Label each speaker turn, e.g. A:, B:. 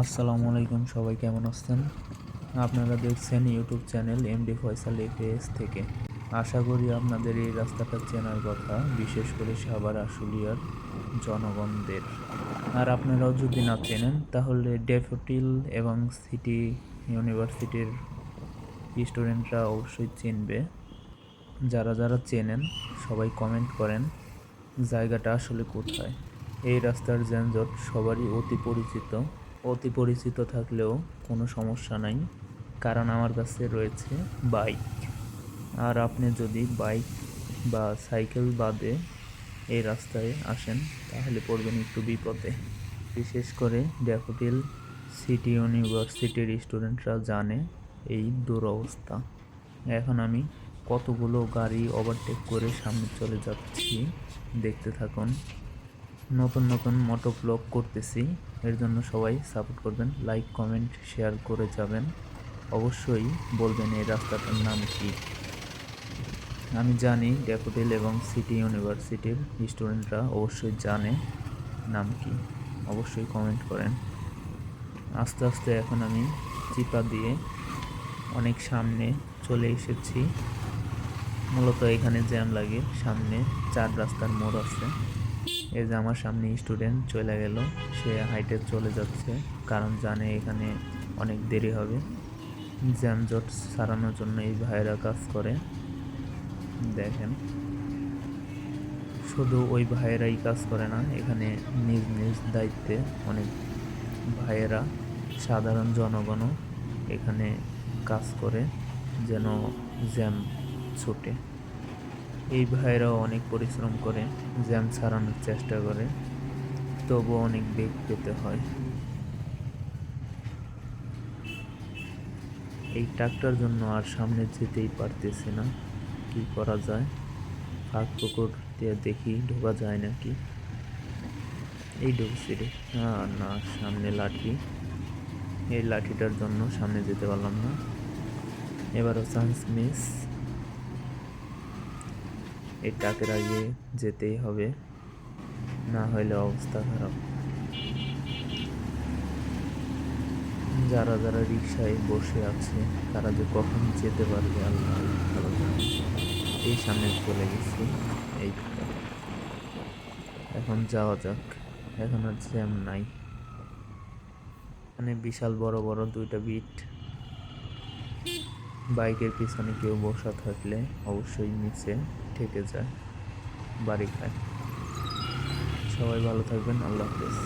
A: আসসালামু আলাইকুম, সবাই কেমন আছেন? আপনারা দেখছেন YouTube channel MD Faisal FS থেকে। আশা করি আপনাদের এই রাস্তাটা চেনার কথা, বিশেষ করে সাভার আশুলিয়ার জনগণদের। আর আপনারাও যদি না চেনেন তাহলে ড্যাফোডিল এবং সিটি ইউনিভার্সিটির স্টুডেন্টরা অবশ্যই চিনবে। যারা যারা চেনেন সবাই কমেন্ট করেন জায়গাটা আসলে কোথায়। এই রাস্তার যানজট সবারই অতি পরিচিত থাকলেও কোনো সমস্যা নাই, কারণ আমার কাছে রয়েছে বাইক। আর আপনি যদি বাইক বা সাইকেল বাদে এই রাস্তায় আসেন তাহলে পড়বেন একটু বিপদে। বিশেষ করে ড্যাফোডিল সিটি ইউনিভার্সিটির স্টুডেন্টরা জানে এই দুরবস্থা। এখন আমি কতগুলো গাড়ি ওভারটেক করে সামনে চলে যাচ্ছি, দেখতে থাকুন। নতুন নতুন মোটো ব্লগ করতেছি, এর জন্য সবাই সাপোর্ট করবেন, লাইক কমেন্ট শেয়ার করে যাবেন। অবশ্যই বলবেন এই রাস্তাটার নাম কি। আমি জানি ড্যাফোডিল এবং সিটি ইউনিভার্সিটির স্টুডেন্টরা অবশ্যই জানে নাম কি, অবশ্যই কমেন্ট করেন। আস্তে আস্তে এখন আমি চিপা দিয়ে অনেক সামনে চলে এসেছি। মূলত এখানে জ্যাম লাগে, সামনে 4 রাস্তার মোড় আছে। এই যে আমার সামনে স্টুডেন্ট চলে গেল, সে হাইটে চলে যাচ্ছে, কারণ জানে এখানে অনেক দেরি হবে। জ্যামজট সারানোর জন্য এই ভাইয়েরা কাজ করে। দেখেন, শুধু ওই ভাইয়েরাই কাজ করে না, এখানে নিজ নিজ দায়িত্বে অনেক ভাইয়েরা, সাধারণ জনগণও এখানে কাজ করে যেন জ্যাম ছুটে। এই ভাইয়েরাও অনেক পরিশ্রম করে, জ্যাম সারানোর চেষ্টা করে, তবুও অনেক বেগ পেতে হয়। এই ট্রাকটার জন্য আর সামনে যেতেই পারতেছি না, কি করা যায়। ফাঁক পুকুর দিয়ে দেখি ঢোকা যায় নাকি। এই ঢুকছি রে, না, সামনে লাঠি, এই লাঠিটার জন্য সামনে যেতে পারলাম না। এবারও চান্স মিস, এই ট্রাকের আগে যেতেই হবে, না হলে অবস্থা খারাপ। যারা যারা রিক্সায় বসে আছে তারা যে কখন যেতে পারবে আল্লাহ ভালো জানে। এই সামনে চলে গেছি, এই তো এখন যাওয়া যাক, এখন আর জ্যাম নাই। এখানে বিশাল বড় বড় 2টা বিট। বাইকের পিছনে কেউ বসা থাকলে অবশ্যই নিচে ঠেকে যায়, বাড়ি খায়। সবাই ভালো থাকবেন, আল্লাহ হাফেজ।